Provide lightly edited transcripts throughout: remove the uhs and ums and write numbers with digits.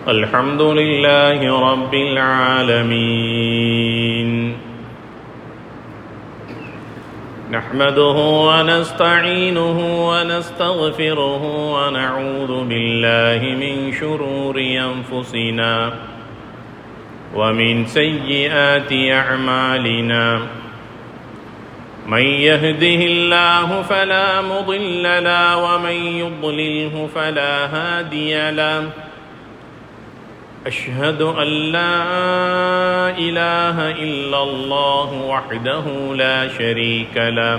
الحمد لله رب العالمين نحمده ونستعينه ونستغفره ونعوذ بالله من شرور أنفسنا ومن سيئات أعمالنا من يهده الله فلا مضل له ومن يضلله فلا هادي له أشهد أن لا إله إلا الله وحده لا شريك له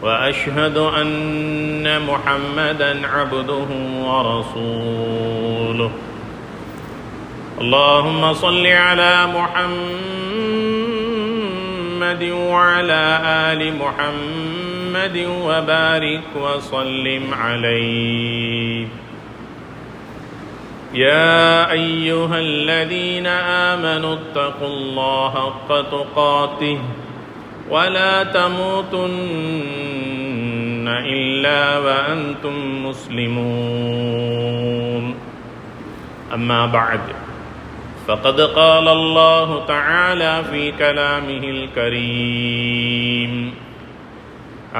وأشهد أن محمدا عبده ورسوله اللهم صل على محمد وعلى آل محمد وبارك وسلم عليه يا أيها الذين آمنوا اتقوا الله حق تقاته ولا تموتن إلا وأنتم مسلمون أما بعد فقد قال الله تعالى في كلامه الكريم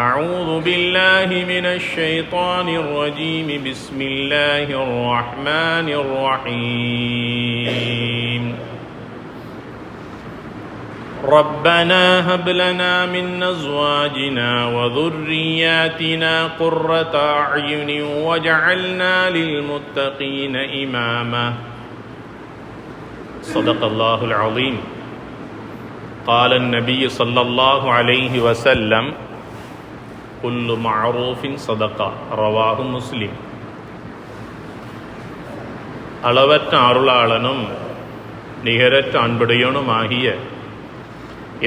أعوذ بالله من الشيطان الرجيم بسم الله الرحمن الرحيم ربنا هب لنا من أزواجنا وذرياتنا قرة أعين واجعلنا للمتقين إماما صدق الله العظيم قال النبي صلى الله عليه وسلم كل معروف صدقة رواه مسلم அளவற்ற அருளாளனும் நிகரற்ற அன்புடையனும் ஆகிய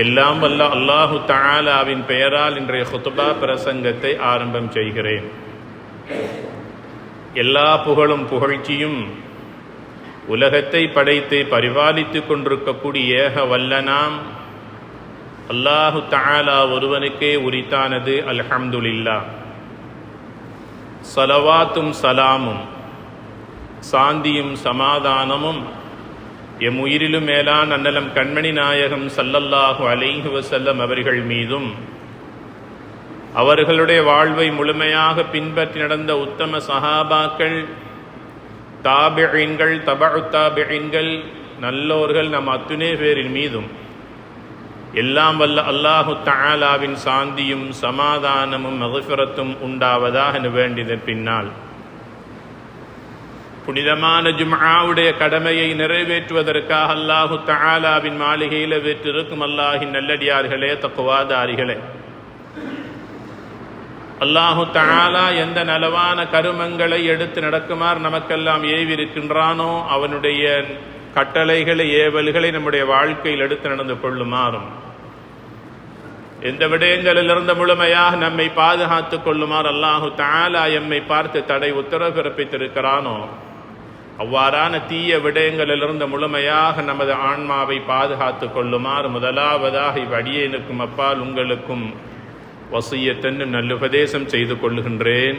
எல்லாம் வல்ல அல்லாஹு தஆலாவின் பெயரால் இன்றைய குத்பா பிரசங்கத்தை ஆரம்பம் செய்கிறேன். எல்லா புகழும் புகழ்ச்சியும் உலகத்தை படைத்து பரிபாலித்துக் கொண்டிருக்கக்கூடிய ஏக வல்லனாம் அல்லாஹு தஆலா ஒருவனுக்கே உரித்தானது. அல்ஹம்துலில்லாஹ். ஸலவாத்தும் சலாமும் சாந்தியும் சமாதானமும் எம் உயிரிலும் மேலான அன்னலம் கண்மணி நாயகம் ஸல்லல்லாஹு அலைஹி வஸல்லம் அவர்கள் மீதும் அவர்களுடைய வாழ்வை முழுமையாக பின்பற்றி நடந்த உத்தம சஹாபாக்கள், தாபிஈன்கள், தபஉ தாபிஈன்கள், நல்லோர்கள் நம் அத்துணை பேரின் மீதும் எல்லாம் வல்ல அல்லாஹு தஆலாவின் சாந்தியும் சமாதானமும் மக்ஃபிரத்தும் உண்டாவதாக வேண்டியதன் பின்னால் புனிதமான ஜும்ஆவுடைய கடமையை நிறைவேற்றுவதற்காக அல்லாஹு தஆலாவின் மாளிகையில் வீற்றிருக்கும் அல்லாஹின் நல்லடியார்களே, தக்வாதாரிகளே, அல்லாஹு தஆலா எந்த நலவான கருமங்களை எடுத்து நடக்குமாறு நமக்கெல்லாம் ஏவிருக்கின்றானோ அவனுடைய கட்டளைகளை, ஏவல்களை நம்முடைய வாழ்க்கையில் எடுத்து நடந்து கொள்ளுமாறும், எந்த விடயங்களிலிருந்து முழுமையாக நம்மை பாதுகாத்துக் கொள்ளுமாறு அல்லாஹு தஆலா எம்மை பார்த்து தடை உத்தரவு பிறப்பித்திருக்கிறானோ அவ்வாறான தீய விடயங்களிலிருந்து முழுமையாக நமது ஆன்மாவை பாதுகாத்துக் கொள்ளுமாறு முதலாவதாக இவ்வடியேனுக்கும் அப்பால் உங்களுக்கும் வசியத்தென்னும் நல்லுபதேசம் செய்து கொள்ளுகின்றேன்.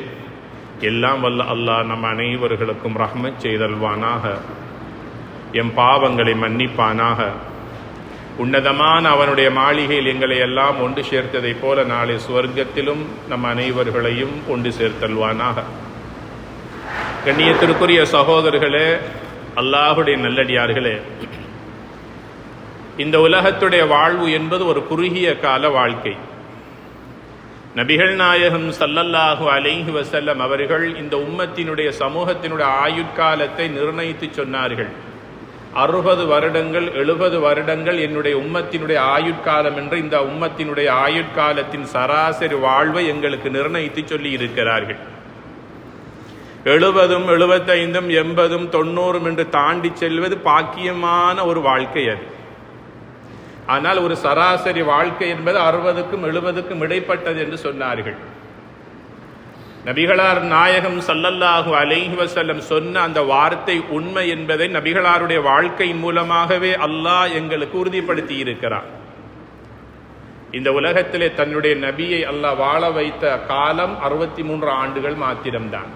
எல்லாம் வல்ல அல்லாஹ் நம் அனைவர்களுக்கும் ரஹ்மத் செய்தல்வானாக, எம் பாவங்களை மன்னிப்பானாக, உன்னதமான அவனுடைய மாளிகையில் எங்களை எல்லாம் ஒன்று சேர்த்ததைப் போல நாளை சுவர்க்கத்திலும் நம் அனைவர்களையும் ஒன்று சேர்த்தல்வானாக. கண்ணியத்திற்குரிய சகோதரர்களே, அல்லாஹுடைய நல்லடியார்களே, இந்த உலகத்துடைய வாழ்வு என்பது ஒரு குறுகிய கால வாழ்க்கை. நபிகள் நாயகம் ஸல்லல்லாஹு அலைஹி வஸல்லம் அவர்கள் இந்த உம்மத்தினுடைய சமூகத்தினுடைய ஆயுட்காலத்தை நிர்ணயித்து சொன்னார்கள். 60 வருடங்கள் 70 வருடங்கள் என்னுடைய உம்மத்தினுடைய ஆயுட்காலம் என்று இந்த உம்மத்தினுடைய ஆயுட்காலத்தின் சராசரி வாழ்வை எங்களுக்கு நிர்ணயித்து சொல்லி இருக்கிறார்கள். 70, 75, 80, 90 என்று தாண்டி செல்வது பாக்கியமான ஒரு வாழ்க்கை அது. ஆனால் ஒரு சராசரி வாழ்க்கை என்பது 60க்கும் 70க்கும் இடைப்பட்டது என்று சொன்னார்கள். நபிகளார் நாயகம் ஸல்லல்லாஹு அலைஹி வஸல்லம் சொன்ன அந்த வார்த்தை உண்மை என்பதை நபிகளாருடைய வாழ்க்கையின் மூலமாகவே அல்லாஹ் எங்களுக்கு உறுதிப்படுத்தி இருக்கிறார். இந்த உலகத்திலே தன்னுடைய நபியை அல்லாஹ் வாழ வைத்த காலம் 63 ஆண்டுகள் மாத்திரம்தான்.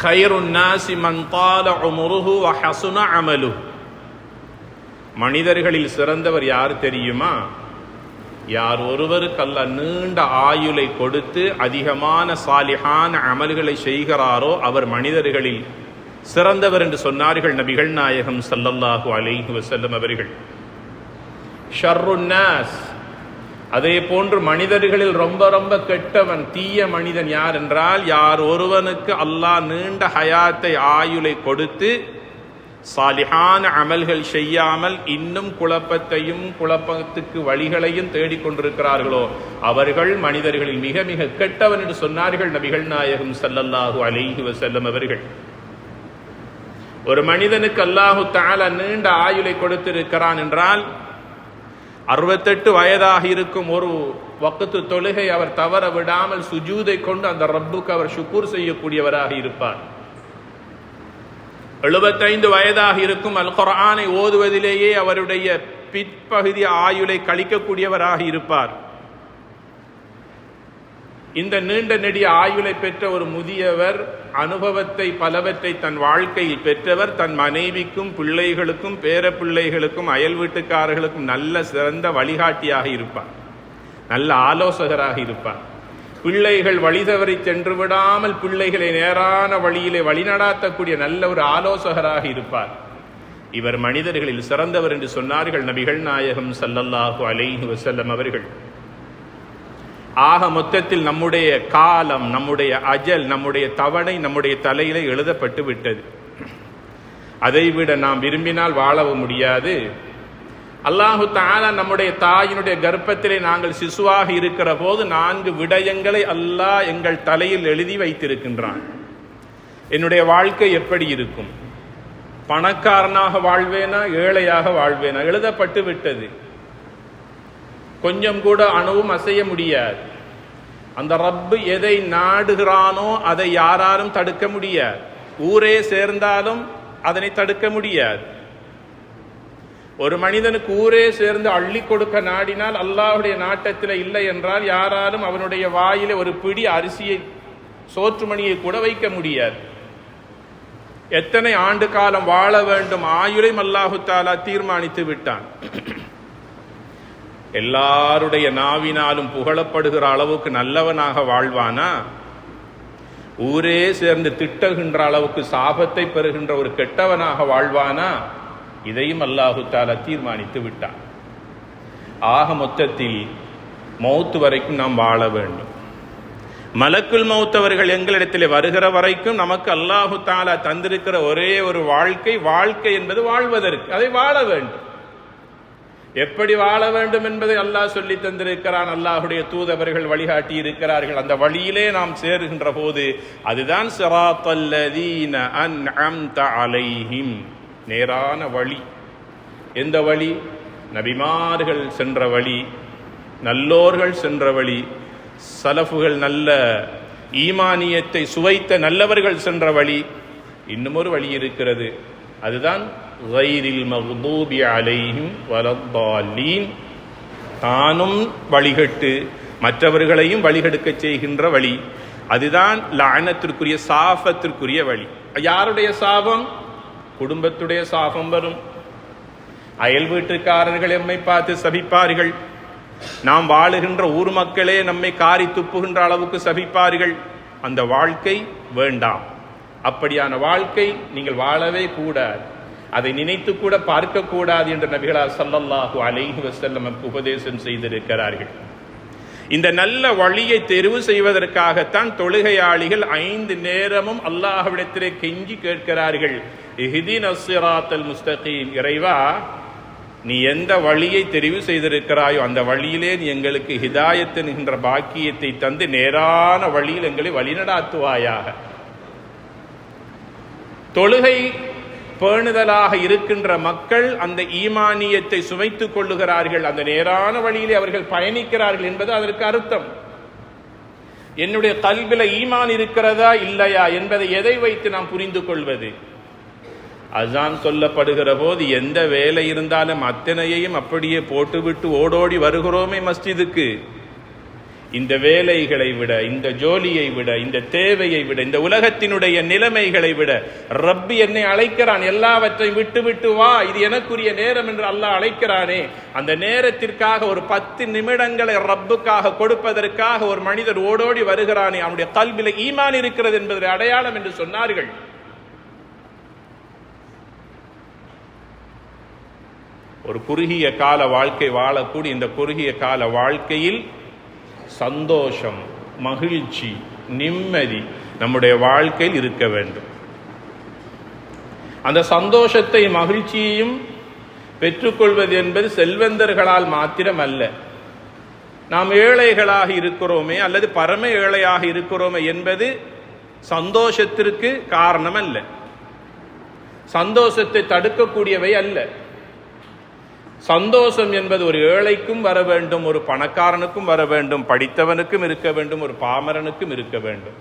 ஹைருன் நாஸி மன் தால உம்ருஹு வ ஹஸுன அமலுஹு. மனிதர்களில் சிறந்தவர் யார் தெரியுமா? யார் ஒருவருக்கு அல்லாஹ் நீண்ட ஆயுளை கொடுத்து அதிகமான சாலிஹான அமல்களை செய்கிறாரோ அவர் மனிதர்களில் சிறந்தவர் என்று சொன்னார்கள் நபிகள் நாயகம் ஸல்லல்லாஹு அலைஹி வஸல்லம் அவர்கள். ஷர்ருன் நாஸ், அதே போன்று மனிதர்களில் ரொம்ப ரொம்ப கெட்டவன், தீய மனிதன் யார் என்றால், யார் ஒருவனுக்கு அல்லாஹ் நீண்ட ஹயாத்தை ஆயுளை கொடுத்து சாலிஹான அமல்கள் செய்யாமல் இன்னும் குழப்பத்துக்கு வழிகளையும் தேடிக்கொண்டிருக்கிறார்களோ அவர்கள் மனிதர்களில் மிக மிக கெட்டவன் என்று சொன்னார்கள் நபிகள் நாயகம் ஸல்லல்லாஹு அலைஹி வஸல்லம் அவர்கள். ஒரு மனிதனுக்கு அல்லாஹு தஆலா நீண்ட ஆயுளை கொடுத்திருக்கிறான் என்றால் 68 வயதாக இருக்கும் ஒரு வக்து தொழுகை அவர் தவற விடாமல் சுஜூதை கொண்டு அந்த ரப்புக்கு அவர் ஷுக்கூர் செய்யக்கூடியவராக இருப்பார். 75 வயதாக இருக்கும் அல் குர்ஆனை ஓதுவதிலேயே அவருடைய பிற்பகுதி ஆயுளை கழிக்கக்கூடியவராக இருப்பார். இந்த நீண்ட நெடிய ஆயுளை பெற்ற ஒரு முதியவர், அனுபவத்தை பலவற்றை தன் வாழ்க்கையில் பெற்றவர், தன் மனைவிக்கும் பிள்ளைகளுக்கும் பேர பிள்ளைகளுக்கும் அயல் வீட்டுக்காரர்களுக்கும் நல்ல சிறந்த வழிகாட்டியாக இருப்பார், நல்ல ஆலோசகராக இருப்பார். பிள்ளைகள் வழி தவறி சென்று விடாமல் பிள்ளைகளை நேரான வழியிலே வழிநடாத்தக்கூடிய நல்ல ஒரு ஆலோசகராக இருப்பார். இவர் மனிதர்களில் சிறந்தவர் என்று சொன்னார்கள் நபிகள் நாயகம் ஸல்லல்லாஹு அலைஹி வஸல்லம் அவர்கள். ஆக மொத்தத்தில் நம்முடைய காலம், நம்முடைய அஜல், நம்முடைய தவணை நம்முடைய தலையிலே எழுதப்பட்டு விட்டது. அதைவிட நாம் விரும்பினால் வாழவும் முடியாது. அல்லாஹு தஆலா நம்முடைய தாயினுடைய கர்ப்பத்திலே நாங்கள் சிசுவாக இருக்கிற போது 4 விடயங்களை அல்லாஹ் எங்கள் தலையில் எழுதி வைத்திருக்கின்றான். என்னுடைய வாழ்க்கை எப்படி இருக்கும், பணக்காரனாக வாழ்வேனா ஏழையாக வாழ்வேனா, எழுதப்பட்டு விட்டது. கொஞ்சம் கூட அணுவும் அசைய முடியாது. அந்த ரப்பு எதை நாடுகிறானோ அதை யாராலும் தடுக்க முடியாது. ஊரே சேர்ந்தாலும் அதனை தடுக்க முடியாது. ஒரு மனிதனுக்கு ஊரே சேர்ந்து அள்ளி கொடுக்க நாடினால் அல்லாஹ்வுடைய நாட்டத்தில் இல்லை என்றால் யாராலும் அவனுடைய வாயிலே ஒரு பிடி அரிசியை, சோற்றுமணியை கூட வைக்க முடியாது. எத்தனை ஆண்டு காலம் வாழ வேண்டும் ஆயுளையும் அல்லாஹு தஆலா தீர்மானித்து விட்டான். எல்லாருடைய நாவினாலும் புகழப்படுகிற அளவுக்கு நல்லவனாக வாழ்வானா, ஊரே சேர்ந்து திட்டுகின்ற அளவுக்கு சாபத்தை பெறுகின்ற ஒரு கெட்டவனாக வாழ்வானா, இதையும் அல்லாஹு தஆலா தீர்மானித்து விட்டான். ஆக மொத்தத்தில் மௌத் வரைக்கும் நாம் வாழ வேண்டும். மலக்குல் மௌத் அவர்கள் எங்களிடத்தில் வருகிற வரைக்கும் நமக்கு அல்லாஹு தஆலா தந்திருக்கிற ஒரே ஒரு வாழ்க்கை என்பது வாழ்வதற்கு, அதை வாழ வேண்டும். எப்படி வாழ வேண்டும் என்பதை அல்லாஹ் சொல்லி தந்திருக்கிறான். அல்லாஹுடைய தூதவர்கள் வழிகாட்டி இருக்கிறார்கள். அந்த வழியிலே நாம் சேருகின்ற போது அதுதான் ஸிராத்தல்லதீன அன்அம்த அலைஹிம், நேரான வழி. எந்த வழி? நபிமார்கள் சென்ற வழி, நல்லோர்கள் சென்ற வழி, சலஃபுகள் நல்ல ஈமானியத்தை சுவைத்த நல்லவர்கள் சென்ற வழி. இன்னும் ஒரு வழி இருக்கிறது, அதுதான் கைரில் மக்தூபி அலைஹிம் வலத்தாலீன், தானும் வழிகட்டு மற்றவர்களையும் வழிகெடுக்க செய்கின்ற வழி. அதுதான் லஅனத்திற்குரிய, சாபத்திற்குரிய வழி. யாருடைய சாபம்? குடும்பத்துடைய சாபம் வரும். அயல் வீட்டுக்காரர்கள் எம்மை பார்த்து சபிப்பார்கள். நாம் வாழுகின்ற ஊர் மக்களே நம்மை காரி துப்புகின்ற அளவுக்கு சபிப்பார்கள். அந்த வாழ்க்கை வேண்டாம். அப்படியான வாழ்க்கை நீங்கள் வாழவே கூடாது. அதை நினைத்து கூட பார்க்க கூடாது என்று நபிகளார் ஸல்லல்லாஹு அலைஹி வஸல்லம் உபதேசம் செய்திருக்கிறார்கள். இந்த நல்ல வழியை தெரிவு செய்வதற்காகத்தான் தொழுகையாளிகள் 5 நேரமும் அல்லாஹ்விடத்திலே கெஞ்சி கேட்கிறார்கள், இஹ்தினஸ் ஸிராத்தல் முஸ்தகீம், இறைவா நீ எந்த வழியை தெரிவு செய்திருக்கிறாயோ அந்த வழியிலே நீ எங்களுக்கு ஹிதாயத் என்கின்ற பாக்கியத்தை தந்து நேரான வழியில் எங்களை வழிநடாத்துவாயாக. தொழுகை பேணுதலாக இருக்கின்ற மக்கள் அந்த ஈமானியத்தை சுமைத்துக் கொள்ளுகிறார்கள், அந்த நேரான வழியிலே அவர்கள் பயணிக்கிறார்கள் என்பது அதற்கு அர்த்தம். என்னுடைய கல்வில ஈமான் இருக்கிறதா இல்லையா என்பதை எதை வைத்து நாம் புரிந்து கொள்வது? அஸான் சொல்லப்படுகிற போது எந்த வேலை இருந்தாலும் அத்தனையையும் அப்படியே போட்டுவிட்டு ஓடோடி வருகிறோமே மஸ்ஜிதுக்கு. இந்த வேலைகளை விட, இந்த ஜோலியை விட, இந்த தேவையை விட, இந்த உலகத்தினுடைய நிலைமைகளை விட ரப்பி என்னை அழைக்கிறான், எல்லாவற்றையும் விட்டு விட்டு வா, இது எனக்குரிய நேரம் என்று அல்லாஹ் அழைக்கிறானே, அந்த நேரத்திற்காக ஒரு 10 நிமிடங்களை ரப்புக்காக கொடுப்பதற்காக ஒரு மனிதர் ஓடோடி வருகிறானே, அவனுடைய கல்வில ஈமான் இருக்கிறது என்பதை அடையாளம் என்று சொன்னார்கள். ஒரு குறுகிய கால வாழ்க்கை வாழக்கூடிய இந்த குறுகிய கால வாழ்க்கையில் சந்தோஷம், மகிழ்ச்சி, நிம்மதி நம்முடைய வாழ்க்கையில் இருக்க வேண்டும். அந்த சந்தோஷத்தை மகிழ்ச்சியையும் பெற்றுக்கொள்வது என்பது செல்வந்தர்களால் மாத்திரம் அல்ல. நாம் ஏழைகளாக இருக்கிறோமே அல்லது பரம ஏழையாக இருக்கிறோமே என்பது சந்தோஷத்திற்கு காரணம் அல்ல, சந்தோஷத்தை தடுக்கக்கூடியவை அல்ல. சந்தோஷம் என்பது ஒரு ஏழைக்கும் வர வேண்டும், ஒரு பணக்காரனுக்கும் வர வேண்டும், படித்தவனுக்கும் இருக்க வேண்டும், ஒரு பாமரனுக்கும் இருக்க வேண்டும்.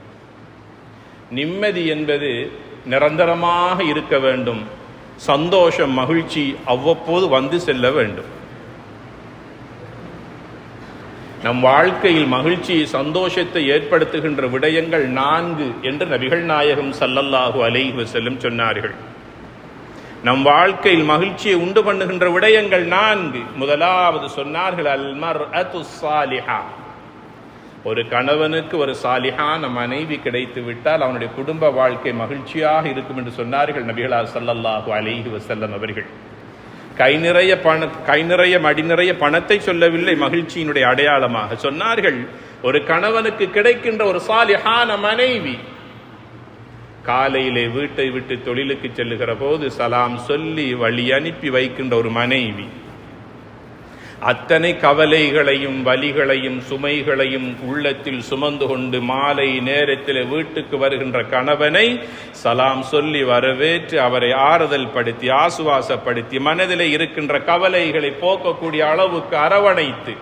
நிம்மதி என்பது நிரந்தரமாக இருக்க வேண்டும். சந்தோஷம், மகிழ்ச்சி அவ்வப்போது வந்து செல்ல வேண்டும். நம் வாழ்க்கையில் மகிழ்ச்சி, சந்தோஷத்தை ஏற்படுத்துகின்ற விடயங்கள் 4 என்று நபிகள் நாயகம் ஸல்லல்லாஹு அலைஹி வஸல்லம் சொன்னார்கள். நம் வாழ்க்கையில் மகிழ்ச்சியை உண்டு பண்ணுகின்ற விடயங்கள் 4. முதலாவது சொன்னார்கள், அல் மர்அத்து ஸாலிஹா. ஒரு கணவனுக்கு ஒரு சாலிஹான மனைவி கிடைத்து விட்டால் அவனுடைய குடும்ப வாழ்க்கை மகிழ்ச்சியாக இருக்கும் என்று சொன்னார்கள் நபிகளார் ஸல்லல்லாஹு அலைஹி வஸல்லம் அவர்கள். கை நிறைய மடி நிறைய பணத்தை சொல்லவில்லை, மகிழ்ச்சியினுடைய அடையாளமாக சொன்னார்கள். ஒரு கணவனுக்கு கிடைக்கின்ற ஒரு சாலிஹான மனைவி, காலையிலே வீட்டை விட்டு தொழிலுக்கு செல்லுகிற போது சலாம் சொல்லி வழி அனுப்பி வைக்கின்ற ஒரு மனைவி, அத்தனை கவலைகளையும் வலிகளையும் சுமைகளையும் உள்ளத்தில் சுமந்து கொண்டு மாலை நேரத்தில் வீட்டுக்கு வருகின்ற கணவனை சலாம் சொல்லி வரவேற்று அவரை ஆறுதல் படுத்தி ஆசுவாசப்படுத்தி மனதிலே இருக்கின்ற கவலைகளை போக்கக்கூடிய அளவுக்கு அரவணைத்து,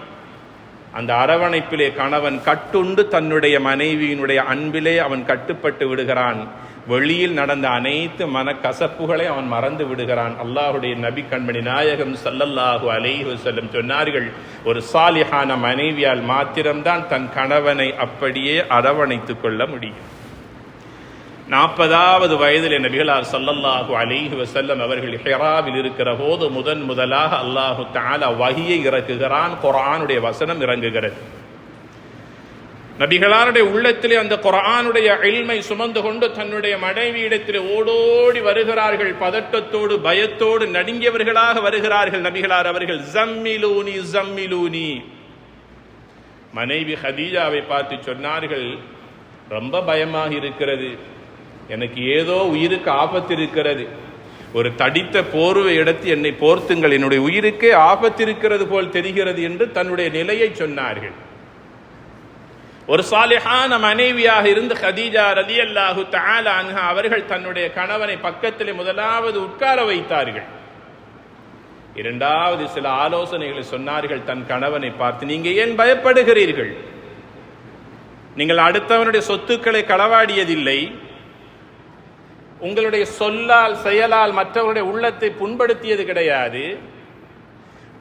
அந்த அரவணைப்பிலே கணவன் கட்டுண்டு தன்னுடைய மனைவியினுடைய அன்பிலே அவன் கட்டுப்பட்டு விடுகிறான். வெளியில் நடந்த அனைத்து மனக்கசப்புகளை அவன் மறந்து விடுகிறான். அல்லாஹுடைய நபி கண்மணி நாயகம் ஸல்லல்லாஹு அலைஹி வஸல்லம் சொன்னார்கள், ஒரு சாலிஹான மனைவியால் மாத்திரம்தான் தன் கணவனை அப்படியே அரவணைத்துக் கொள்ள முடியும். 40வது வயதிலே நபிகளார் ஸல்லல்லாஹு அலைஹி வஸல்லம் அவர்கள் ஹிராவில் இருக்கிற போது முதலாக அல்லாஹு தஆலா வஹியை இறக்குகிறான். குர்ஆனுடைய வசனம் இறங்குகிறது. நபிகளாருடைய உள்ளத்திலே அந்த குர்ஆனுடைய இல்மை சுமந்து கொண்டு தன்னுடைய மனைவியிடத்திலே ஓடோடி வருகிறார்கள். பதட்டத்தோடு பயத்தோடு நடுங்கியவர்களாக வருகிறார்கள். நபிகளார் அவர்கள் ஜம்மிலூனி ஜம்மிலூனி, மனைவி ஹதீஜாவை பார்த்து சொன்னார்கள், ரொம்ப பயமாக இருக்கிறது, எனக்கு ஏதோ உயிருக்கு ஆபத்து இருக்கிறது, ஒரு தடித்த போர்வை எடுத்து என்னை போர்த்துங்கள், என்னுடைய உயிருக்கே ஆபத்து இருக்கிறது போல் தெரிகிறது என்று தன்னுடைய நிலையை சொன்னார்கள். ஒரு சாலிஹான மனைவியாக இருந்து ஹதீஜா ரலியல்லாஹு தஆலா அன்ஹா அவர்கள் தன்னுடைய கணவனை பக்கத்திலே முதலாவது உட்கார வைத்தார்கள். இரண்டாவது சில ஆலோசனைகளை சொன்னார்கள் தன் கணவனை பார்த்து, நீங்க ஏன் பயப்படுகிறீர்கள்? நீங்கள் அடுத்தவனுடைய சொத்துக்களை களவாடியதில்லை, உங்களுடைய சொல்லால் செயலால் மற்றவருடைய உள்ளத்தை புண்படுத்தியது கிடையாது,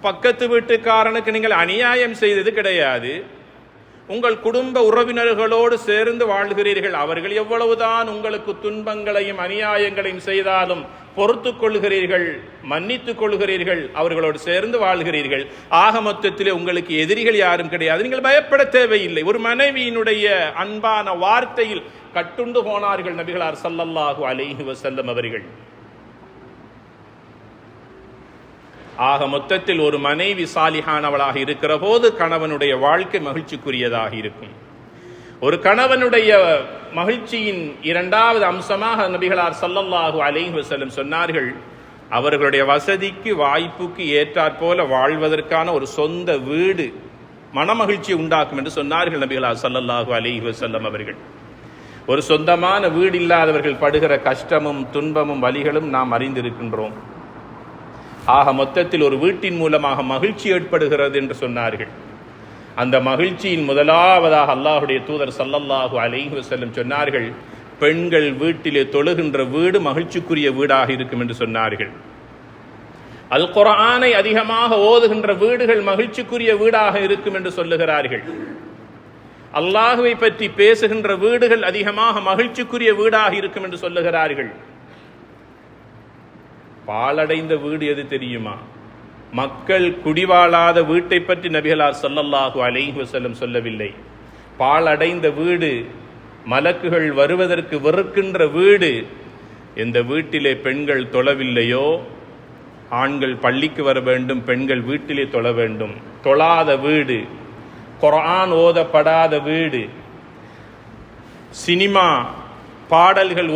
பக்கத்து வீட்டுக்காரனுக்கு நீங்கள் அநியாயம் செய்தது கிடையாது, உங்கள் குடும்ப உறவினர்களோடு சேர்ந்து வாழ்கிறீர்கள், அவர்கள் எவ்வளவுதான் உங்களுக்கு துன்பங்களையும் அநியாயங்களையும் செய்தாலும் பொறுத்து கொள்கிறீர்கள், மன்னித்துக் கொள்கிறீர்கள், அவர்களோடு சேர்ந்து வாழ்கிறீர்கள், ஆக மொத்தத்திலே உங்களுக்கு எதிரிகள் யாரும் கிடையாது, நீங்கள் பயப்பட தேவையில்லை. ஒரு மனைவியினுடைய அன்பான வார்த்தையில் கட்டுண்டு போனார்கள் நபிகளார் ஸல்லல்லாஹு அலைஹி வஸல்லம் அவர்கள். ஆக மொத்தத்தில் ஒரு மனைவி சாலிஹானவளாக இருக்கிற போது கணவனுடைய வாழ்க்கை மகிழ்ச்சிக்குரியதாக இருக்கும். ஒரு கணவனுடைய மகிழ்ச்சியின் 2வது அம்சமாக நபிகளார் ஸல்லல்லாஹு அலைஹி வஸல்லம் சொன்னார்கள், அவர்களுடைய வசதிக்கு வாய்ப்புக்கு ஏற்றாற்போல வாழ்வதற்கான ஒரு சொந்த வீடு மனமகிழ்ச்சி உண்டாக்கும் என்று சொன்னார்கள் நபிகளார் ஸல்லல்லாஹு அலைஹி வஸல்லம் அவர்கள். ஒரு சொந்தமான வீடு இல்லாதவர்கள் படுகிற கஷ்டமும் துன்பமும் வலிகளும் நாம் அறிந்திருக்கின்றோம். ஆக மொத்தத்தில் ஒரு வீட்டின் மூலமாக மகிழ்ச்சி ஏற்படுகிறது என்று சொன்னார்கள். அந்த மகிழ்ச்சியின் முதலாவதாக அல்லாஹுடைய தூதர் ஸல்லல்லாஹு அலைஹி வஸல்லம் சொன்னார்கள், பெண்கள் வீட்டிலே தொழுகின்ற வீடு மகிழ்ச்சிக்குரிய வீடாக இருக்கும் என்று சொன்னார்கள். அல் குர்ஆனை அதிகமாக ஓதுகின்ற வீடுகள் மகிழ்ச்சிக்குரிய வீடாக இருக்கும் என்று சொல்லுகிறார்கள். அல்லாஹுவை பற்றி பேசுகின்ற வீடுகள் அதிகமாக மகிழ்ச்சிக்குரிய வீடாக இருக்கும் என்று சொல்லுகிறார்கள். பாழடைந்த வீடு எது தெரியுமா? மக்கள் குடிவாழாத வீட்டை பற்றி நபிகளார் ஸல்லல்லாஹு அலைஹி வஸல்லம் சொல்லவில்லை. பாழடைந்த வீடு, மலக்குகள் வருவதற்கு வெறுக்கின்ற வீடு, எந்த வீட்டிலே பெண்கள் தொழவில்லையோ, ஆண்கள் பள்ளிக்கு வர வேண்டும், பெண்கள் வீட்டிலே தொழ வேண்டும், தொழாத வீடு, குர்ஆன் ஓதப்படாத வீடு, சினிமா பாடல்கள்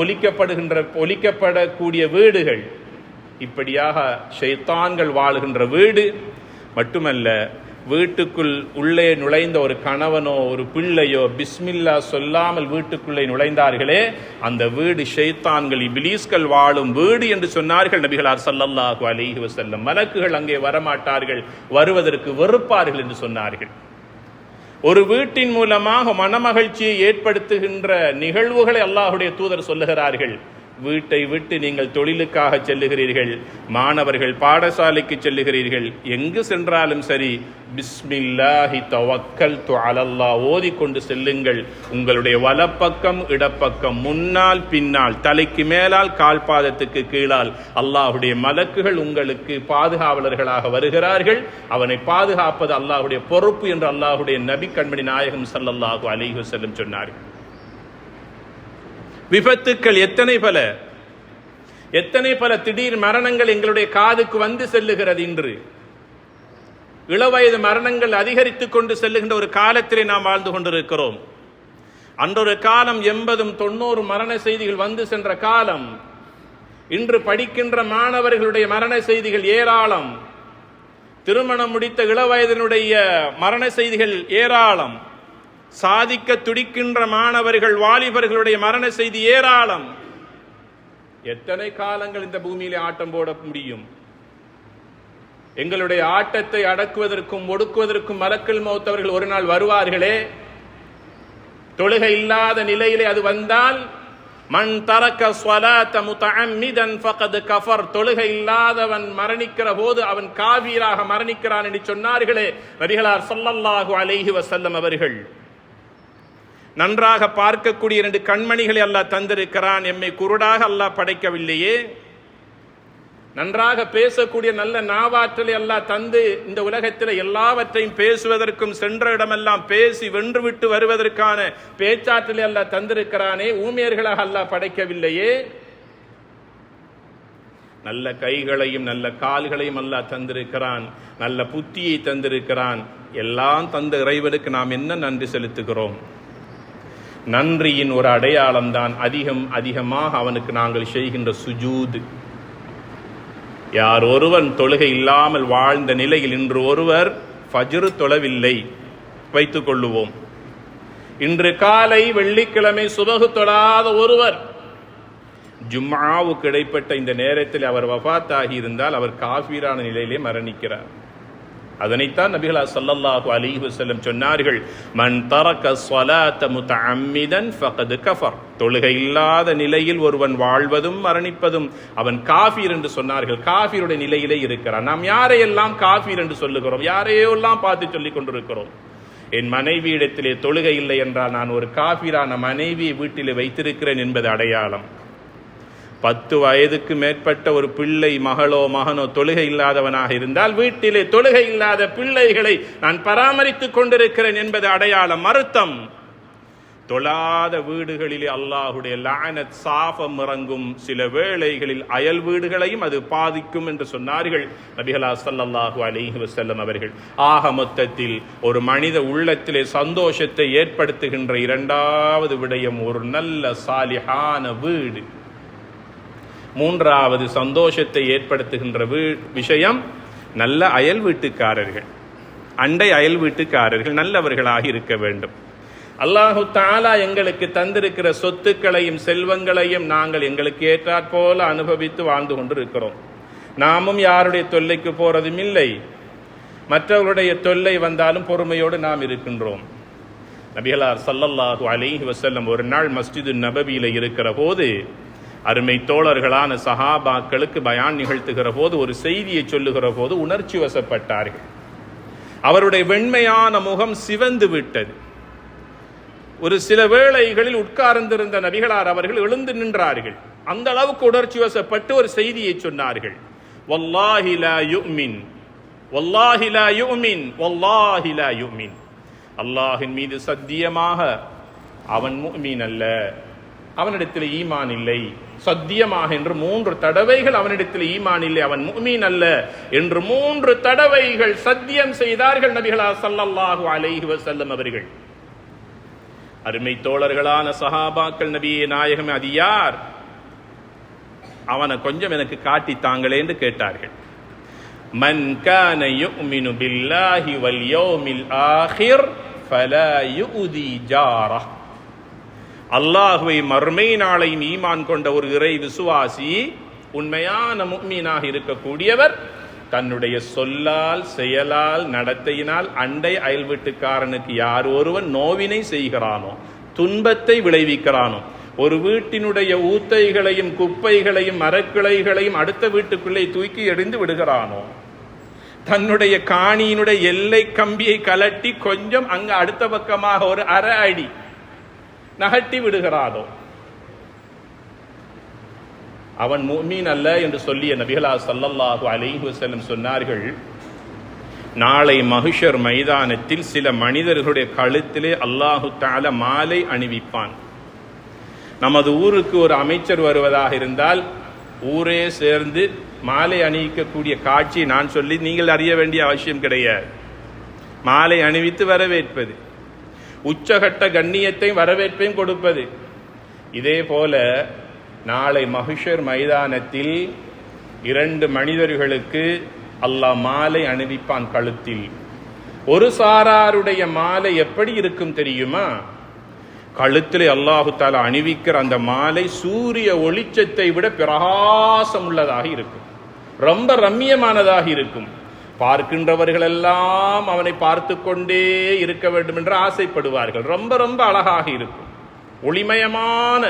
ஒலிக்கப்படக்கூடிய வீடுகள், இப்படியாக ஷைத்தான்கள் வாழுகின்ற வீடு மட்டுமல்ல, வீட்டுக்குள் உள்ளே நுழைந்த ஒரு கணவனோ ஒரு பிள்ளையோ பிஸ்மில்லா சொல்லாமல் வீட்டுக்குள்ளே நுழைந்தார்களே, அந்த வீடு ஷைத்தான்கள் இப்லீஸ்கள் வாழும் வீடு என்று சொன்னார்கள் நபிகளார் ஸல்லல்லாஹு அலைஹி வஸல்லம். மலக்குகள் அங்கே வரமாட்டார்கள், வருவதற்கு வெறுப்பார்கள் என்று சொன்னார்கள். ஒரு வீட்டின் மூலமாக மனமகிழ்ச்சியை ஏற்படுத்துகின்ற நிகழ்வுகளை அல்லாஹுடைய தூதர் சொல்லுகிறார்கள். வீட்டை விட்டு நீங்கள் தொழிலுக்காக செல்லுகிறீர்கள், மாணவர்கள் பாடசாலைக்கு செல்லுகிறீர்கள், எங்கு சென்றாலும் சரி பிஸ்மில்லாஹி தவக்கல்து அலல்லாஹ் ஓதிக்கொண்டு செல்லுங்கள். உங்களுடைய வலப்பக்கம் இடப்பக்கம் முன்னால் பின்னால் தலைக்கு மேலால் கால் பாதத்துக்கு கீழால் அல்லாஹுடைய மலக்குகள் உங்களுக்கு பாதுகாவலர்களாக வருகிறார்கள். அவனை பாதுகாப்பது அல்லாஹுடைய பொறுப்பு என்று அல்லாஹுடைய நபி கண்மணி நாயகம் ஸல்லல்லாஹு அலைஹி வஸல்லம் சொன்னார்கள். விபத்துக்கள் எத்தனை பல திடீர் மரணங்கள் எங்களுடைய காதுக்கு வந்து செல்லுகிறது. இன்று இளவயது மரணங்கள் அதிகரித்துக் கொண்டு செல்லுகின்ற ஒரு காலத்திலே நாம் வாழ்ந்து கொண்டிருக்கிறோம். அன்றொரு காலம் 80-90 மரண செய்திகள் வந்து சென்ற காலம். இன்று படிக்கின்ற மாணவர்களுடைய மரண செய்திகள் ஏராளம். திருமணம் முடித்த இளவயதினுடைய மரண செய்திகள் ஏராளம். சாதிக்க துடிக்கின்ற மாணவர்கள் வாலிபர்களுடைய மரண செய்தி ஏராளம். எத்தனை காலங்கள் இந்த பூமியிலே ஆட்டம் போட முடியும்? எங்களுடைய ஆட்டத்தை அடக்குவதற்கும் ஒடுக்குவதற்கும் மலக்குல் மௌத் அவர்கள் ஒரு நாள் வருவார்களே. தொழுகை இல்லாத நிலையிலே அது வந்தால், மன் தரக்க ஸலாத முத்தஅம்மிதன் ஃபகத் கஃபர், தொழுகை இல்லாதவன் மரணிக்கிற போது அவன் காஃபிராக மரணிக்கிறான் என்று சொன்னார்களே நபிகளார் ஸல்லல்லாஹு அலைஹி வஸல்லம் அவர்கள். நன்றாக பார்க்கக்கூடிய 2 கண்மணிகளை அல்லாஹ் தந்திருக்கிறான். எம்மை குருடாக அல்லாஹ் படைக்கவில்லையே. நன்றாக பேசக்கூடிய நல்ல நாவாற்றலை அல்லாஹ் தந்து இந்த உலகத்தில் எல்லாவற்றையும் பேசுவதற்கும் சென்ற இடமெல்லாம் பேசி வென்றுவிட்டு வருவதற்கான பேச்சாற்றலை அல்லாஹ் தந்திருக்கிறானே. ஊமையர்களாக அல்லாஹ் படைக்கவில்லையே. நல்ல கைகளையும் நல்ல கால்களையும் அல்லாஹ் தந்திருக்கிறான். நல்ல புத்தியை தந்திருக்கிறான். எல்லாம் தந்த இறைவனுக்கு நாம் என்ன நன்றி செலுத்துகிறோம்? நன்றியின் ஒரு அடையாளம் தான் அதிகமாக அவனுக்கு நாங்கள் செய்கின்ற சுஜூத். யார் ஒருவன் தொழுகை இல்லாமல் வாழ்ந்த நிலையில் இன்று ஒருவர் ஃபஜ்ர் தொழவில்லை வைத்துக் கொள்ளுவோம். இன்று காலை வெள்ளிக்கிழமை சுபஹ் தொழாத ஒருவர் ஜும்ஆவுக்கு இடைப்பட்ட இந்த நேரத்தில் அவர் வஃபாத்தாகி இருந்தால் அவர் காஃபிரான நிலையிலே மரணிக்கிறார். அதனைத்தான் நபிகளார் ஸல்லல்லாஹு அலைஹி வஸல்லம் சொன்னார்கள், மன் தரக்க ஸலாத முத்தஅம்மிதன் ஃபகத் கஃபர், தொழுகை இல்லாத நிலையில் ஒருவன் வாழ்வதும் மரணிப்பதும் அவன் காஃபிர் என்று சொன்னார்கள். காஃபிருடைய நிலையிலே இருக்கிறான். நாம் யாரையெல்லாம் காஃபிர் என்று சொல்லுகிறோம்? யாரையெல்லாம் பார்த்து சொல்லிக் கொண்டிருக்கிறோம்? என் மனைவி இடத்திலே தொழுகை இல்லை என்றால் நான் ஒரு காஃபிரான மனைவியை வீட்டிலே வைத்திருக்கிறேன் என்பது அடையாளம். 10 வயதுக்கு மேற்பட்ட ஒரு பிள்ளை, மகளோ மகனோ தொழுகை இல்லாதவனாக இருந்தால் வீட்டிலே தொழுகை இல்லாத பிள்ளைகளை நான் பராமரித்துக் கொண்டிருக்கிறேன் என்பது அடையாளம். அர்த்தம், தொழாத வீடுகளிலே அல்லாஹுடைய லஅனத் சாபம் இறங்கும். சில வேளைகளில் அயல் வீடுகளையும் அது பாதிக்கும் என்று சொன்னார்கள் நபிகளார் ஸல்லல்லாஹு அலைஹி வஸல்லம் அவர்கள். ஆக மொத்தத்தில் ஒரு மனித உள்ளத்திலே சந்தோஷத்தை ஏற்படுத்துகின்ற 2வது விடயம் ஒரு நல்ல சாலிஹான வீடு. 3வது சந்தோஷத்தை ஏற்படுத்துகின்ற விஷயம் நல்ல அயல் வீட்டுக்காரர்கள், அண்டை அயல் வீட்டுக்காரர்கள் நல்லவர்களாக இருக்க வேண்டும். அல்லாஹு தஆலா எங்களுக்கு தந்திருக்கிற சொத்துக்களையும் செல்வங்களையும் நாங்கள் எங்களுக்கு ஏற்றாற்போல அனுபவித்து வாழ்ந்து கொண்டிருக்கிறோம். நாமும் யாருடைய தொல்லைக்கு போறதும் இல்லை. மற்றவருடைய தொல்லை வந்தாலும் பொறுமையோடு நாம் இருக்கின்றோம். நபிகளார் ஸல்லல்லாஹு அலைஹி வஸல்லம் ஒரு நாள் மஸ்ஜிது நபவியில இருக்கிற போது அருமை தோழர்களான சஹாபாக்களுக்கு பயான் நிகழ்த்துகிற போது ஒரு செய்தியை சொல்லுகிற போது உணர்ச்சி வசப்பட்டார்கள். அவருடைய வெண்மையான முகம் சிவந்து விட்டது. ஒரு சில வேளைகளில் உட்கார்ந்திருந்த நபிகளார் அவர்கள் எழுந்து நின்றார்கள். அந்த அளவுக்கு உணர்ச்சி வசப்பட்டு ஒரு செய்தியை சொன்னார்கள். வல்லாஹி லா யுமின், வல்லாஹி லா யுமின், வல்லாஹி லா யுமின். அல்லாஹின் மீது சத்தியமாக அவன் முஃமின் அல்ல, அவனிடத்தில் ஈமான் இல்லை. சத்தியமாக என்று 3 தடவைகள் அவனிடத்தில் ஈமான் இல்லை, அவன் முஃமின் அல்ல என்று 3 தடவைகள் சத்தியம் செய்தார்கள் நபிகளார் ஸல்லல்லாஹு அலைஹி வஸல்லம் அவர்கள். அருமை தோழர்களான சஹாபாக்கள், நபியே நாயகம், அது யார்? அவனை கொஞ்சம் எனக்கு காட்டி தாங்களே என்று கேட்டார்கள். மன் கான யுமினு பில்லாஹி வல் யௌமில் ஆகிர் ஃபலா யுதி ஜாரஹ். அல்லாஹ்வை மறுமை நாளை ஈமான் கொண்ட ஒரு இறை விசுவாசி, உண்மையான முஃமினாக இருக்கக்கூடியவர், தன்னுடைய சொல்லால், செயலால், நடத்தையினால் அண்டை அயல் வீட்டுக்காரனுக்கு யார் ஒருவன் நோவினை செய்கிறானோ, துன்பத்தை விளைவிக்கிறானோ, ஒரு வீட்டினுடைய ஊத்தைகளையும் குப்பைகளையும் மரக்கிளைகளையும் அடுத்த வீட்டுக்குள்ளே தூக்கி எறிந்து விடுகிறானோ, தன்னுடைய காணியினுடைய எல்லை கம்பியை கலட்டி கொஞ்சம் அங்க அடுத்த பக்கமாக ஒரு அரை அடி நகட்டி விடுகிறானோ, அவன் முஃமின் அல்ல என்று சொல்லிய நபிகளார் ஸல்லல்லாஹு அலைஹி வஸல்லம் சொன்னார்கள், நாளை மஹ்ஷர் மைதானத்தில் சில மனிதர்களுடைய கழுத்திலே அல்லாஹு தஆலா மாலை அணிவிப்பான். நமது ஊருக்கு ஒரு அமைச்சர் வருவதாக இருந்தால் ஊரே சேர்ந்து மாலை அணிவிக்கக்கூடிய காட்சி நான் சொல்லி நீங்கள் அறிய வேண்டிய அவசியம் கிடையாது. மாலை அணிவித்து வரவேற்பது, உச்சகட்ட கண்ணியத்தை வரவேற்பையும் கொடுப்பது. இதே போல நாளை மஹ்ஷர் மைதானத்தில் 2 மனிதர்களுக்கு அல்லாஹ் மாலை அணிவிப்பான் கழுத்தில். ஒரு சாராருடைய மாலை எப்படி இருக்கும் தெரியுமா? கழுத்திலே அல்லாஹு தஆலா அணிவிக்கிற அந்த மாலை சூரிய ஒளிச்சத்தை விட பிரகாசம் உள்ளதாக இருக்கும், ரொம்ப ரம்மியமானதாக இருக்கும். பார்க்கின்றவர்கள் எல்லாம் அவனை பார்த்து கொண்டே இருக்க வேண்டும் என்று ஆசைப்படுவார்கள். ரொம்ப ரொம்ப அழகாக இருக்கும். ஒளிமயமான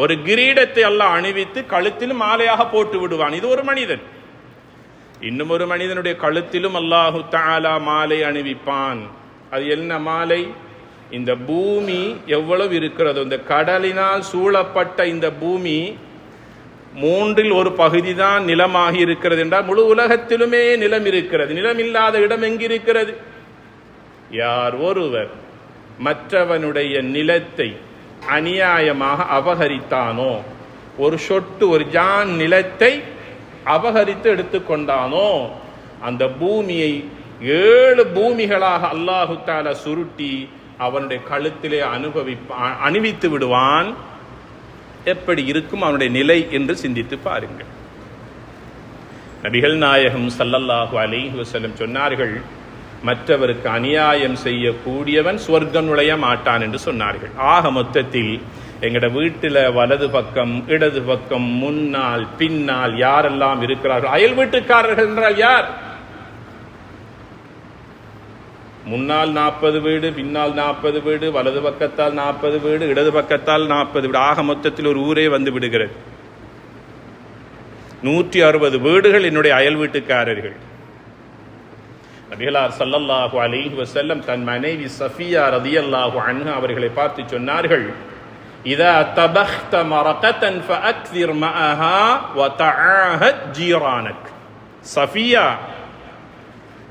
ஒரு கிரீடத்தை அல்லாஹ் அணிவித்து கழுத்திலும் மாலையாக போட்டு விடுவான். இது ஒரு மனிதன். இன்னும் ஒரு மனிதனுடைய கழுத்திலும் அல்லாஹு தஆலா மாலை அணிவிப்பான். அது என்ன மாலை? இந்த பூமி எவ்வளவு இருக்கிறதோ, இந்த கடலினால் சூழப்பட்ட இந்த பூமி 3இல் 1 பகுதி தான் நிலமாகி இருக்கிறது என்றால் முழு உலகத்திலுமே நிலம் இருக்கிறது. நிலம் இல்லாத இடம் எங்கிருக்கிறது? யார் ஒருவர் மற்றவனுடைய நிலத்தை அநியாயமாக அபகரித்தானோ, ஒரு சொட்டு, ஒரு ஜான் நிலத்தை அபகரித்து எடுத்துக்கொண்டானோ, அந்த பூமியை 7 பூமிகளாக அல்லாஹு தஆலா சுருட்டி அவனுடைய கழுத்திலே அணிவித்து விடுவான். எப்படி இருக்கும் அவனுடைய நிலை என்று சிந்தித்து பாருங்கள். நபிகள் நாயகம் ஸல்லல்லாஹு அலைஹி வஸல்லம் சொன்னார்கள், மற்றவருக்கு அநியாயம் செய்யக்கூடியவன் சொர்க்கம் நுழைய மாட்டான் என்று சொன்னார்கள். ஆக மொத்தத்தில் எங்கட வீட்டில் வலது பக்கம், இடது பக்கம், முன்னால், பின்னால் யாரெல்லாம் இருக்கிறார்கள்? அயல் வீட்டுக்காரர்கள் என்றால் யார்? முன்னால் 40 வீடு, பின்னால் 40 வீடு, வலது பக்கத்தால் 40 வீடு, இடது பக்கத்தால் 40 வீடு, ஆக மொத்தத்தில் ஒரு ஊரே வந்து விடுகிறது. 160 வீடுகள் என்னுடைய அயல் வீட்டுக்காரர்கள். நபிகளார் ஸல்லல்லாஹு அலைஹி வஸல்லம் தன் மனைவி சஃபியா ரலியல்லாஹு அன்ஹா அவர்களை பார்த்து சொன்னார்கள், இதா தபக்த மரகதன் ஃபஅக்ஸிர் மஅஹா வதஆஹத் ஜீரானக். சஃபியா,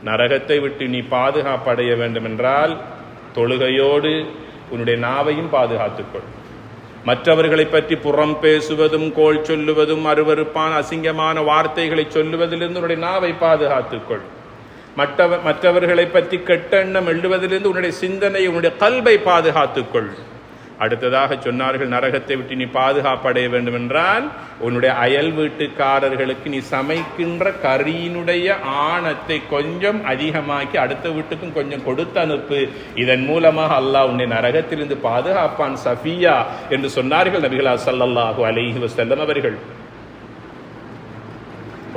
நரகத்தை விட்டு நீ பாதுகாப்படைய வேண்டும் என்றால் தொழுகையோடு உன்னுடைய நாவையும் பாதுகாத்துக்கொள். மற்றவர்களை பற்றி புறம் பேசுவதும், கோள் சொல்லுவதும், அருவருப்பான அசிங்கமான வார்த்தைகளை சொல்லுவதிலிருந்து உன்னுடைய நாவை பாதுகாத்துக்கொள். மற்றவர்களை பற்றி கெட்ட எண்ணம் எழுதுவதிலிருந்து உன்னுடைய சிந்தனை, உன்னுடைய கல்வை பாதுகாத்துக்கொள். அடுத்ததாக சொன்னார்கள், நரகத்தை விட்டு நீ பாதுகாப்படைய வேண்டும் என்றால் உன்னுடைய அயல் வீட்டுக்காரர்களுக்கு நீ சமைக்கின்ற கறியினுடைய ஆணத்தை கொஞ்சம் அதிகமாக்கி அடுத்த வீட்டுக்கும் கொஞ்சம் கொடுத்து அனுப்பு. இதன் மூலமாக அல்லாஹ் உன்னை நரகத்திலிருந்து பாதுகாப்பான் சஃபியா என்று சொன்னார்கள் நபிகளார் ஸல்லல்லாஹு அலைஹி வஸல்லம் அவர்கள்.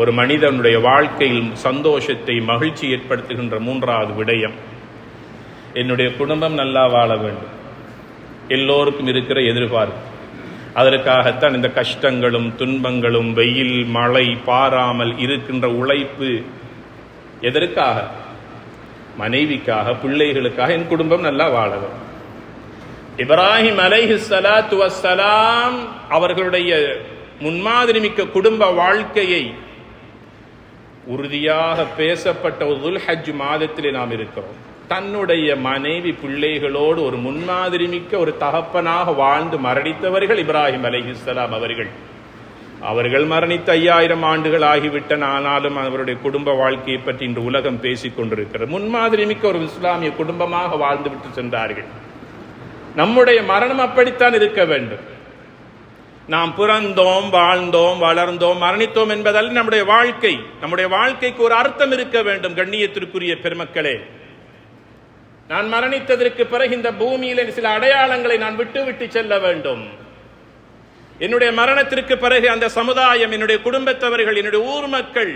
ஒரு மனிதனுடைய வாழ்க்கையில் சந்தோஷத்தை, மகிழ்ச்சி ஏற்படுத்துகின்ற 3வது விடயம், என்னுடைய குடும்பம் நல்லா வாழ வேண்டும். எல்லோருக்கும் இருக்கிற எதிர்பார்ப்பு. அதற்காகத்தான் இந்த கஷ்டங்களும் துன்பங்களும், வெயில் மழை பாராமல் இருக்கின்ற உழைப்பு. எதற்காக? மனைவிக்காக, பிள்ளைகளுக்காக. என் குடும்பம் நல்லா வாழ வேண்டும். இப்ராஹிம் அலைஹிஸ்ஸலாத்து வஸ்ஸலாம் அவர்களுடைய முன்மாதிரி மிக்க குடும்ப வாழ்க்கையை உறுதியாக பேசப்பட்ட ஒரு துல்ஹஜ் மாதத்திலே நாம் இருக்கிறோம். தன்னுடைய மனைவி பிள்ளைகளோடு ஒரு முன்மாதிரி மிக்க ஒரு தகப்பனாக வாழ்ந்து மரணித்தவர்கள் இப்ராஹிம் அலைஹிஸ்ஸலாம் அவர்கள். அவர்கள் மரணித்த 5000 ஆண்டுகள் ஆகிவிட்ட, ஆனாலும் அவருடைய குடும்ப வாழ்க்கையை பற்றி இன்று உலகம் பேசிக் கொண்டிருக்கிறது. முன்மாதிரி மிக்க ஒரு இஸ்லாமிய குடும்பமாக வாழ்ந்துவிட்டு சென்றார்கள். நம்முடைய மரணம் அப்படித்தான் இருக்க வேண்டும். நாம் பிறந்தோம், வாழ்ந்தோம், வளர்ந்தோம், மரணித்தோம் என்பதால் நம்முடைய வாழ்க்கை, நம்முடைய வாழ்க்கைக்கு ஒரு அர்த்தம் இருக்க வேண்டும். கண்ணியத்திற்குரிய பெருமக்களே, நான் மரணித்ததற்கு பிறகு இந்த பூமியில சில அடையாளங்களை நான் விட்டு செல்ல வேண்டும். என்னுடைய மரணத்திற்கு பிறகு அந்த சமுதாயம், என்னுடைய குடும்பத்தவர்கள், என்னுடைய ஊர் மக்கள்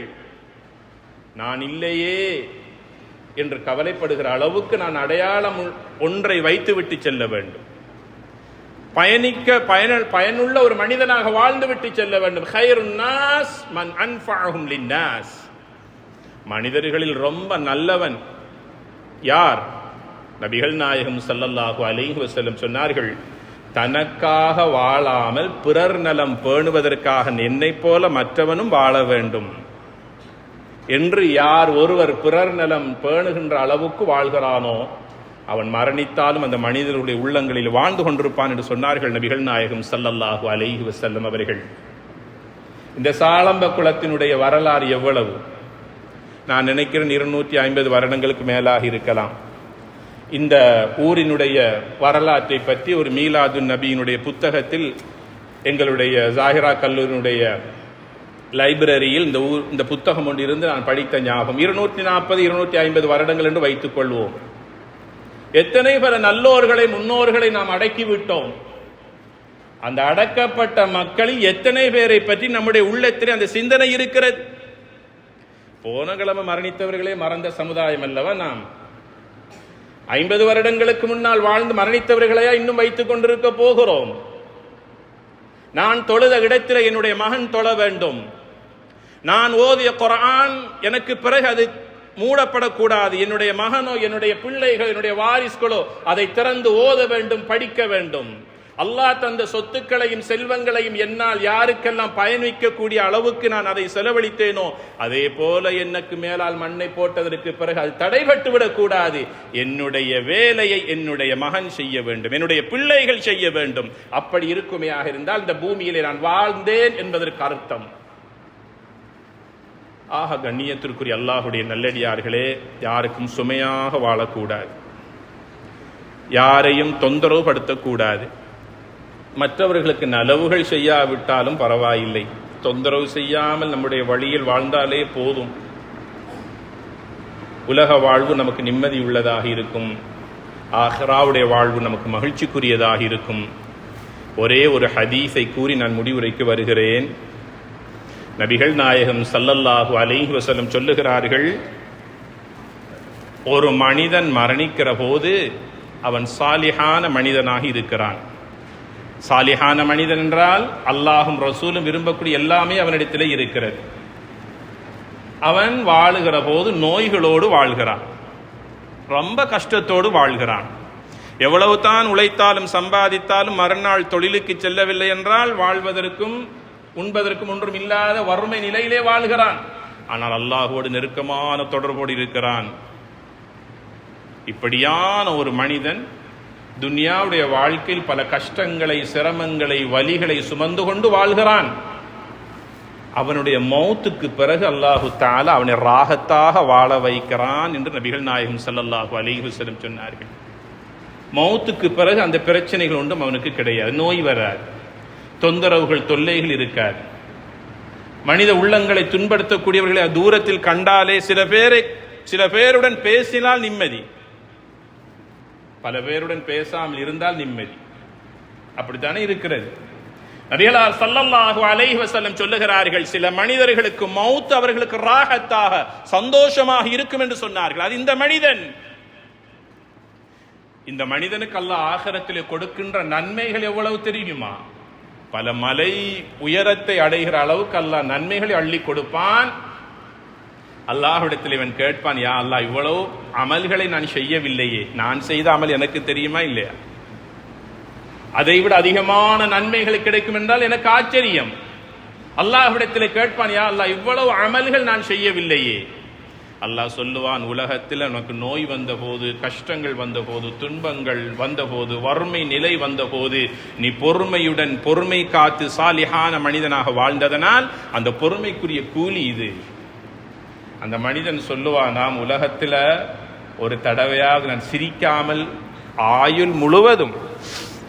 நான் இல்லையே என்று கவலைப்படுகிற அளவுக்கு நான் அடையாளம் ஒன்றை வைத்துவிட்டு செல்ல வேண்டும். பயனுள்ள ஒரு மனிதனாக வாழ்ந்துவிட்டு செல்ல வேண்டும். ஹைருன் நாஸ் மன் அன்ஃபஅஹும் லின்னாஸ். மனிதர்களில் ரொம்ப நல்லவன் யார்? நபிகள் நாயகம் ஸல்லல்லாஹு அலைஹி வஸல்லம் சொன்னார்கள், தனக்காக வாழாமல் பிறர் நலம் பேணுவதற்காக என்னை போல மற்றவனும் வாழ வேண்டும் என்று யார் ஒருவர் பிறர் நலம் பேணுகின்ற அளவுக்கு வாழ்கிறானோ அவன் மரணித்தாலும் அந்த மனிதனுடைய உள்ளங்களில் வாழ்ந்து கொண்டிருப்பான் என்று சொன்னார்கள் நபிகள் நாயகம் ஸல்லல்லாஹு அலைஹி வஸல்லம் அவர்கள். இந்த சாளம்ப குலத்தினுடைய வரலாறு எவ்வளவு? நான் நினைக்கிறேன் 250 வருடங்களுக்கு மேலாக இருக்கலாம். இந்த ஊரினுடைய வரலாற்றை பற்றி ஒரு மீலாதுன் நபியினுடைய புத்தகத்தில் எங்களுடைய ஜாகிரா கல்லூரியினுடைய லைப்ரரியில் இந்த புத்தகம் ஒன்று இருந்து நான் படித்த ஞாபகம். 240 250 வருடங்கள் என்று வைத்துக் கொள்வோம். எத்தனை பல நல்லோர்களை, முன்னோர்களை நாம் அடக்கிவிட்டோம். அந்த அடக்கப்பட்ட மக்களில் எத்தனை பேரை பற்றி நம்முடைய உள்ளத்தில் அந்த சிந்தனை இருக்கிறது? போன கிழமை மரணித்தவர்களே மறந்த சமுதாயம் அல்லவா நாம்? 50 வருடங்களுக்கு முன்னால் வாழ்ந்து மரணித்தவர்களையா இன்னும் வைத்துக் கொண்டிருக்க போகிறோம்? நான் தொழுத இடத்தில் என்னுடைய மகன் தொழ வேண்டும். நான் ஓதிய குர்ஆன் எனக்கு பிறகு அது மூடப்படக்கூடாது. என்னுடைய மகனோ, என்னுடைய பிள்ளைகள், என்னுடைய வாரிசுகளோ அதை திறந்து ஓத வேண்டும், படிக்க வேண்டும். அல்லாஹ் தந்த சொத்துக்களையும் செல்வங்களையும் என்னால் யாருக்கெல்லாம் பயணிக்கக்கூடிய அளவுக்கு நான் அதை செலவழித்தேனோ அதே போல எனக்கு மேலால் மண்ணை போட்டதற்கு பிறகு அது தடைபட்டு விடக்கூடாது. என்னுடைய வேலையை என்னுடைய மகன் செய்ய வேண்டும், என்னுடைய பிள்ளைகள் செய்ய வேண்டும். அப்படி இருக்குமையாக இருந்தால் இந்த பூமியிலே நான் வாழ்ந்தேன் என்பதற்கு அர்த்தம். ஆக கண்ணியத்திற்குரிய அல்லாஹுடைய நல்லடியார்களே, யாருக்கும் சுமையாக வாழக்கூடாது, யாரையும் தொந்தரவு படுத்தக்கூடாது. மற்றவர்களுக்கு நலவுகள் செய்யாவிட்டாலும் பரவாயில்லை, தொந்தரவு செய்யாமல் நம்முடைய வழியில் வாழ்ந்தாலே போதும். உலக வாழ்வு நமக்கு நிம்மதி உள்ளதாக இருக்கும், ஆஹிராவுடைய வாழ்வு நமக்கு மகிழ்ச்சிக்குரியதாக இருக்கும். ஒரே ஒரு ஹதீஸை கூறி நான் முடிவுரைக்கு வருகிறேன். நபிகள் நாயகம் ஸல்லல்லாஹு அலைஹி வஸல்லம் சொல்லுகிறார்கள், ஒரு மனிதன் மரணிக்கிற போது அவன் சாலிஹான மனிதனாக இருக்கிறான். சாலிஹான மனிதன் என்றால் அல்லாஹும் ரசூலும் விரும்பக்கூடிய எல்லாமே அவனிடத்திலே இருக்கிறது. அவன் வாழுகிற போது நோய்களோடு வாழ்கிறான், ரொம்ப கஷ்டத்தோடு வாழ்கிறான். எவ்வளவு தான் உழைத்தாலும் சம்பாதித்தாலும் மறுநாள் தொழிலுக்கு செல்லவில்லை என்றால் வாழ்வதற்கும் உண்பதற்கும் ஒன்றும் இல்லாத வறுமை நிலையிலே வாழ்கிறான். ஆனால் அல்லாஹ்வோடு நெருக்கமான தொடர்போடு இருக்கிறான். இப்படியான ஒரு மனிதன் துன்யாவுடைய வாழ்க்கையில் பல கஷ்டங்களை, சிரமங்களை, வலிகளை சுமந்து கொண்டு வாழ்கிறான். அவனுடைய மௌத்துக்கு பிறகு அல்லாஹு தஆலா அவனை ராகத்தாக வாழ வைக்கிறான் என்று நபிகள் நாயகம் ஸல்லல்லாஹு அலைஹி வஸல்லம் சொன்னார்கள். மௌத்துக்கு பிறகு அந்த பிரச்சனைகள் ஒன்றும் அவனுக்கு கிடையாது, நோய் வராது, தொந்தரவுகள், தொல்லைகள் இருக்காது. மனித உள்ளங்களை துன்படுத்தக்கூடியவர்களை தூரத்தில் கண்டாலே சில பேருடன் பேசினால் நிம்மதி, பல பேருடன் பேசாமல் இருந்தால் நிம்மதி. அப்படித்தானே இருக்கிறது. நபிகளார் ஸல்லல்லாஹு அலைஹி வஸல்லம் சொல்லுகிறார்கள், சில மனிதர்களுக்கு மௌத் அவர்களுக்கு ராகத்தாக, சந்தோஷமாக இருக்கும் என்று சொன்னார்கள். அது இந்த மனிதனுக்கு அல்லாஹ் ஆகிரத்திலே கொடுக்கின்ற நன்மைகள் எவ்வளவு தெரியுமா? பல மலை உயரத்தை அடைகிற அளவுக்கு அல்லாஹ் நன்மைகளை அள்ளி கொடுப்பான். அல்லாஹ்விடத்தில் இவன் கேட்பான், யா அல்லாஹ், இவ்வளவு அமல்களை நான் செய்யவில்லையே, நான் செய்த அமல் எனக்கு தெரியுமா இல்லையா? அதைவிட அதிகமான நன்மைகள் கிடைக்கும் என்றால் எனக்கு ஆச்சரியம். அல்லாஹ்விடத்தில் கேட்பான், யா அல்லாஹ், இவ்வளவு அமல்கள் நான் செய்யவில்லையே. அல்லாஹ் சொல்லுவான், உலகத்தில் உனக்கு நோய் வந்த போது, கஷ்டங்கள் வந்த போது, துன்பங்கள் வந்த போது, வறுமை நிலை வந்த போது நீ பொறுமையுடன் பொறுமை காத்து சாலிஹான மனிதனாக வாழ்ந்ததனால் அந்த பொறுமைக்குரிய கூலி இது. அந்த மனிதன் சொல்லுவான், நாம் உலகத்தில் ஒரு தடவையாக நான் சிரிக்காமல் ஆயுள் முழுவதும்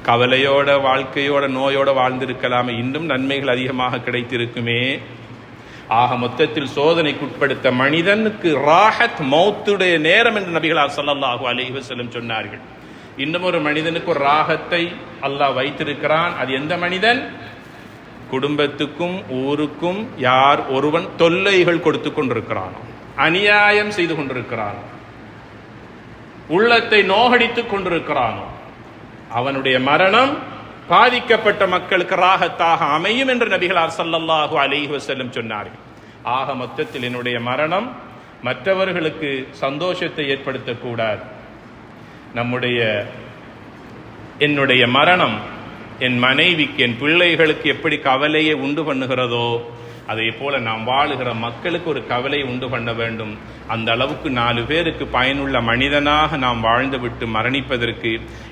கவலையோட வாழ்க்கையோட நோயோட வாழ்ந்திருக்கலாமே, இன்னும் நன்மைகள் அதிகமாக கிடைத்திருக்குமே. ஆக மொத்தத்தில் சோதனைக்குட்படுத்த மனிதனுக்கு ராஹத் மௌத்துடைய நேரம் என்று நபிகளார் ஸல்லல்லாஹு அலைஹி வஸல்லம் சொன்னார்கள். இன்னும் ஒரு மனிதனுக்கு ஒரு ராகத்தை அல்லாஹ் வைத்திருக்கிறான். அது எந்த மனிதன்? குடும்பத்துக்கும் ஊருக்கும் யார் ஒருவன் தொல்லைகள் கொடுத்து கொண்டிருக்கிறானோ, அநியாயம் செய்து கொண்டிருக்கிறானோ, உள்ளத்தை நோகடித்துக் கொண்டிருக்கிறானோ, அவனுடைய மரணம் பாதிக்கப்பட்ட மக்களுக்கு ராகத்தாக அமையும் என்று நபிகளார் ஸல்லல்லாஹு அலைஹி வஸல்லம் சொன்னார்கள். ஆக மொத்தத்தில் என்னுடைய மரணம் மற்றவர்களுக்கு சந்தோஷத்தை ஏற்படுத்தக்கூடாது. என்னுடைய மரணம் என் மனைவிக்கு, என் பிள்ளைகளுக்கு எப்படி கவலையை உண்டு பண்ணுகிறதோ அதே போல நாம் வாழுகிற மக்களுக்கு ஒரு கவலை உண்டு பண்ண வேண்டும். அந்த அளவுக்கு 4 பேருக்கு பயனுள்ள மனிதனாக நாம் வாழ்ந்துவிட்டு மரணிப்பதற்கு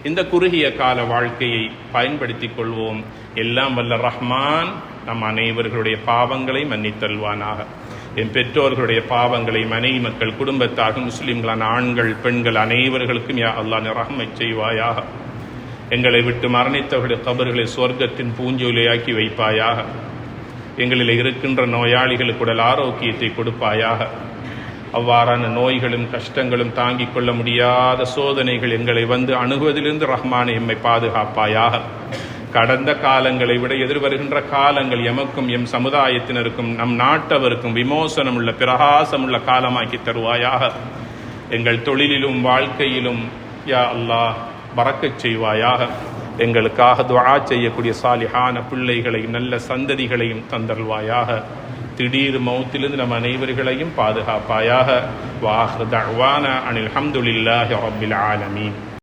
இந்த குறுகிய கால வாழ்க்கையை பயன்படுத்திக் கொள்வோம். எல்லாம் வல்ல ரஹ்மான் நம் அனைவர்களுடைய பாவங்களை மன்னித்தல்வானாக. என் பெற்றோர்களுடைய பாவங்களை, மனைவி மக்கள், குடும்பத்தார்கள், முஸ்லிம்களான ஆண்கள் பெண்கள் அனைவர்களுக்கும் யா அல்லாஹ் ரஹ்மத் செய்வாயாக. எங்களை விட்டு மரணித்தவர்களுடைய கபர்களை சொர்க்கத்தின் பூஞ்சோலையாக்கி வைப்பாயாக. எங்களில் இருக்கின்ற நோயாளிகளுக்கு உடல் ஆரோக்கியத்தை கொடுப்பாயாக. அவ்வாறான நோய்களும் கஷ்டங்களும் தாங்கிக் கொள்ள முடியாத சோதனைகள் எங்களை வந்து அணுகுவதிலிருந்து ரஹ்மான் எம்மை பாதுகாப்பாயாக. கடந்த காலங்களை விட எதிர்வருகின்ற காலங்கள் எமக்கும் எம் சமுதாயத்தினருக்கும் நம் நாட்டவருக்கும் விமோசனம் உள்ள பிரகாசமுள்ள காலமாக்கி தருவாயாக. எங்கள் தொழிலிலும் வாழ்க்கையிலும் யா அல்லாஹ் பரக்கச் செய்வாயாக. எங்களுக்காக துஆ செய்யக்கூடிய சாலிஹான பிள்ளைகளையும் நல்ல சந்ததிகளையும் தந்தல்வாயாக. திடீர் மௌத்திலிருந்து நம் அனைவர்களையும் பாதுகாப்பாயாக. வ ஆகிரு தஅவானா அனில் ஹம்துலில்லாஹி ரப்பில் ஆலமீன்.